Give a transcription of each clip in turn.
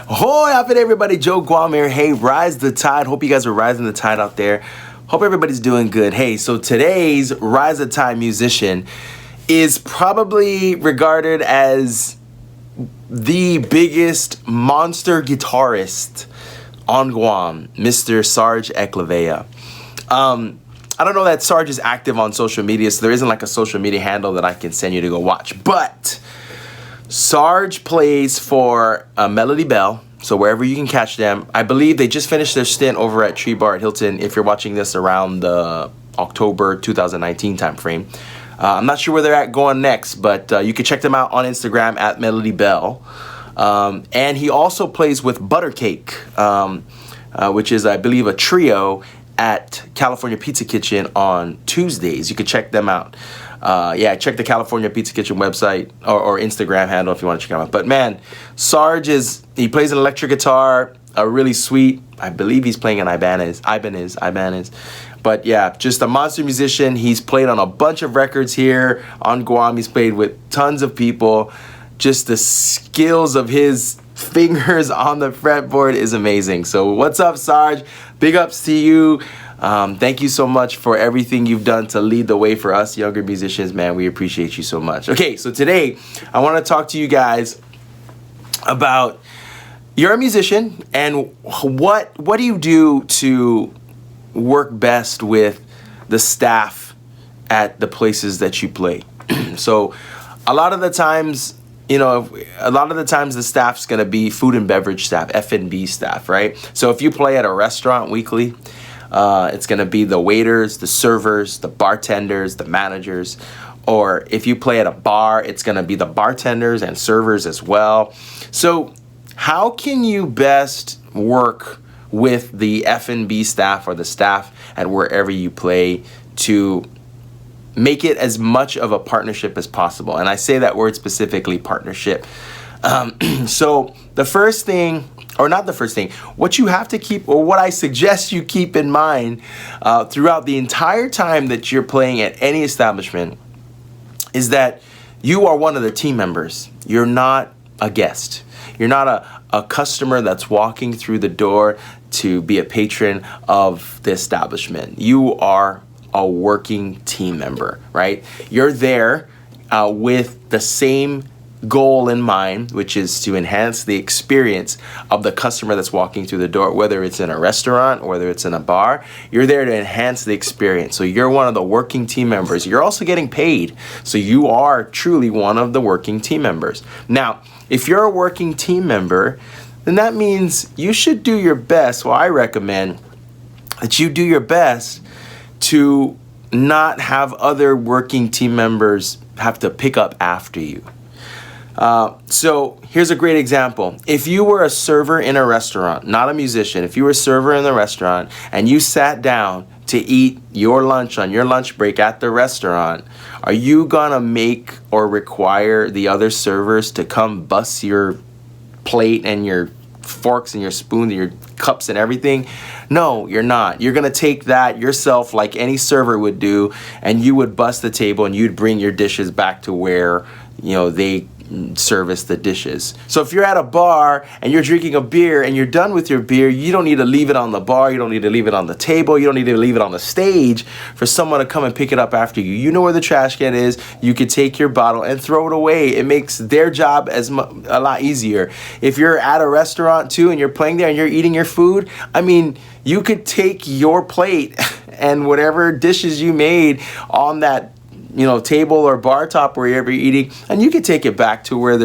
Ahoy, up it everybody, Joe Guam here. Hey, rise the tide. Hope you guys are rising the tide out there. Hope everybody's doing good. Hey, so today's Rise the Tide musician is probably regarded as the biggest monster guitarist on Guam, Mr. Sarge Eclavea. I don't know that Sarge is active on social media, so there isn't like a social media handle that I can send you to go watch. But Sarge plays for Melody Bell, so wherever you can catch them. I believe they just finished their stint over at Tree Bar at Hilton, if you're watching this around the October 2019 timeframe. I'm not sure where they're at going next, but you can check them out on Instagram at Melody Bell. And he also plays with Buttercake, which is, I believe, a trio at California Pizza Kitchen on Tuesdays. You can check them out. Check the California Pizza Kitchen website or Instagram handle if you want to check them out. But man, Sarge he plays an electric guitar, a really sweet, I believe he's playing an Ibanez. But yeah, just a monster musician. He's played on a bunch of records here on Guam. He's played with tons of people. Just the skills of his fingers on the fretboard is amazing. So what's up, Sarge? Big ups to you. Thank you so much for everything you've done to lead the way for us younger musicians, man. We appreciate you so much. Okay, so today I want to talk to you guys about, you're a musician, and what do you do to work best with the staff at the places that you play? So a lot of the times the staff's going to be food and beverage staff, F&B staff, right? So if you play at a restaurant weekly, it's going to be the waiters, the servers, the bartenders, the managers. Or if you play at a bar, it's going to be the bartenders and servers as well. So how can you best work with the F&B staff or the staff at wherever you play to make it as much of a partnership as possible? And I say that word specifically, partnership. So the first thing, or not the first thing, what you have to keep, or what I suggest you keep in mind throughout the entire time that you're playing at any establishment, is that you are one of the team members. You're not a guest. You're not a customer that's walking through the door to be a patron of the establishment. You are a working team member, right? You're there with the same goal in mind, which is to enhance the experience of the customer that's walking through the door, whether it's in a restaurant or whether it's in a bar. You're there to enhance the experience. So you're one of the working team members. You're also getting paid. So you are truly one of the working team members. Now, if you're a working team member, then that means you should do your best. Well, I recommend that you do your best to not have other working team members have to pick up after you. So here's a great example. If you were a server in a restaurant, not a musician, if you were a server in the restaurant and you sat down to eat your lunch on your lunch break at the restaurant, are you gonna make or require the other servers to come bust your plate and your forks and your spoons and your cups and everything? No, you're not. You're gonna take that yourself like any server would do, and you would bust the table and you'd bring your dishes back to where they service the dishes. So if you're at a bar and you're drinking a beer and you're done with your beer, you don't need to leave it on the bar, you don't need to leave it on the table, you don't need to leave it on the stage for someone to come and pick it up after you. You know where the trash can is. You could take your bottle and throw it away. It makes their job a lot easier. If you're at a restaurant too and you're playing there and you're eating your food, I mean, you could take your plate and whatever dishes you made on that table or bar top wherever you're eating, and you can take it back to where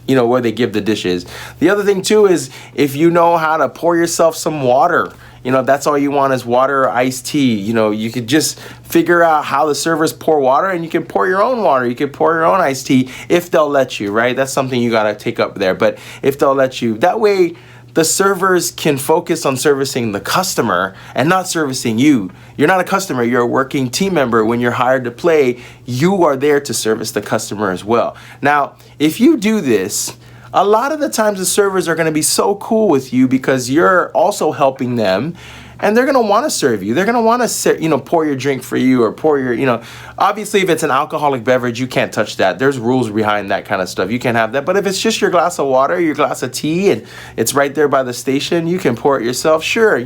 where they give the dishes. The other thing too is if you know how to pour yourself some water, if that's all you want is water or iced tea, you could just figure out how the servers pour water, and you can pour your own water. You can pour your own iced tea if they'll let you, right? That's something you got to take up there. But if they'll let you, that way the servers can focus on servicing the customer and not servicing you. You're not a customer, you're a working team member. When you're hired to play, you are there to service the customer as well. Now, if you do this, a lot of the times the servers are going to be so cool with you because you're also helping them. And they're going to want to serve you. They're going to want to, pour your drink for you or pour your, obviously if it's an alcoholic beverage, you can't touch that. There's rules behind that kind of stuff. You can't have that. But if it's just your glass of water, your glass of tea, and it's right there by the station, you can pour it yourself. Sure,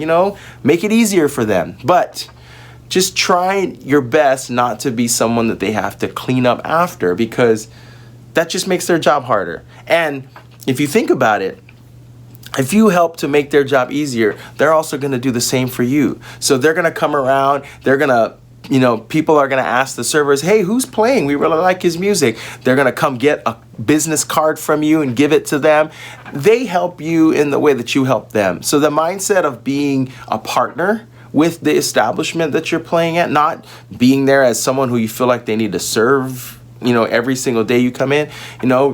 make it easier for them. But just try your best not to be someone that they have to clean up after, because that just makes their job harder. And if you think about it, if you help to make their job easier, they're also going to do the same for you. So they're going to come around, they're going to, people are going to ask the servers, hey, who's playing? We really like his music. They're going to come get a business card from you and give it to them. They help you in the way that you help them. So the mindset of being a partner with the establishment that you're playing at, not being there as someone who you feel like they need to serve, every single day you come in,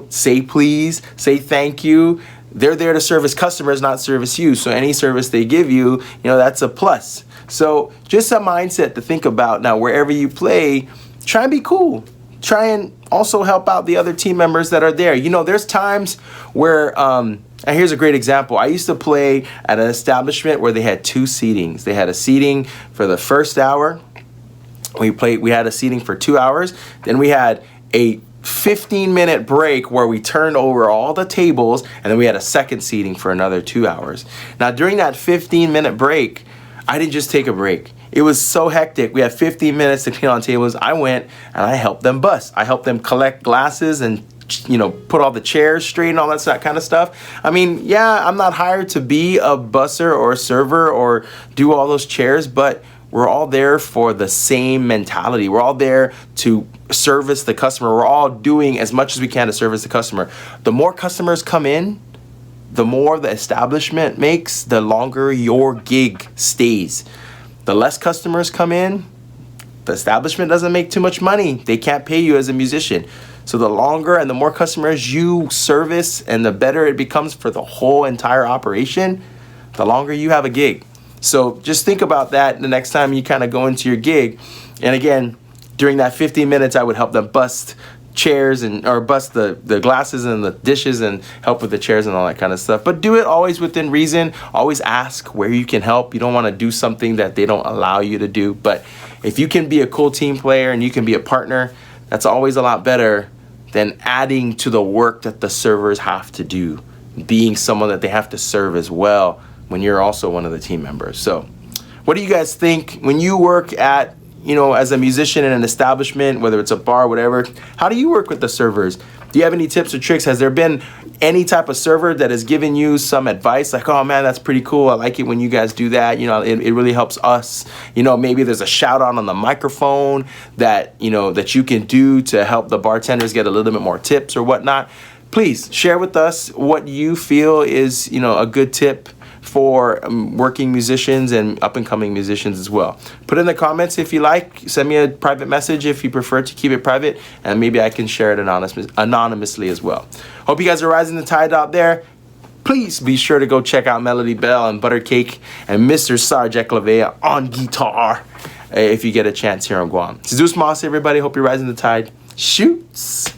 say please, say thank you. They're there to service customers, not service you. So any service they give you, that's a plus. So just a mindset to think about. Now, wherever you play, try and be cool. Try and also help out the other team members that are there. There's times where, and here's a great example. I used to play at an establishment where they had 2 seatings. They had a seating for the first hour. We had a seating for 2 hours. Then we had a 15-minute break where we turned over all the tables, and then we had a second seating for another 2 hours. Now, during that 15-minute break, I didn't just take a break. It was so hectic. We had 15 minutes to clean on tables. I went and I helped them bust. I helped them collect glasses and put all the chairs straight and all that kind of stuff. I mean, yeah, I'm not hired to be a busser or a server or do all those chairs, but we're all there for the same mentality. We're all there to service the customer. We're all doing as much as we can to service the customer. The more customers come in, the more the establishment makes, the longer your gig stays. The less customers come in, the establishment doesn't make too much money. They can't pay you as a musician. So the longer and the more customers you service and the better it becomes for the whole entire operation, the longer you have a gig. So just think about that the next time you kind of go into your gig. And again, during that 15 minutes, I would help them bust chairs or bust the glasses and the dishes and help with the chairs and all that kind of stuff. But do it always within reason. Always ask where you can help. You don't want to do something that they don't allow you to do. But if you can be a cool team player and you can be a partner, that's always a lot better than adding to the work that the servers have to do, being someone that they have to serve as well when you're also one of the team members. So what do you guys think when you work at, as a musician in an establishment, whether it's a bar, whatever, how do you work with the servers? Do you have any tips or tricks? Has there been any type of server that has given you some advice like, oh man, that's pretty cool. I like it when you guys do that. It really helps us. Maybe there's a shout out on the microphone that, that you can do to help the bartenders get a little bit more tips or whatnot. Please share with us what you feel is, a good tip for working musicians and up-and-coming musicians as well. Put in the comments if you like. Send me a private message if you prefer to keep it private, and maybe I can share it anonymously as well. Hope you guys are rising the tide out there. Please be sure to go check out Melody Bell and Buttercake and Mr. Sarge Eclavea on guitar if you get a chance here on Guam. Zeus Moss, everybody. Hope you're rising the tide. Shoots.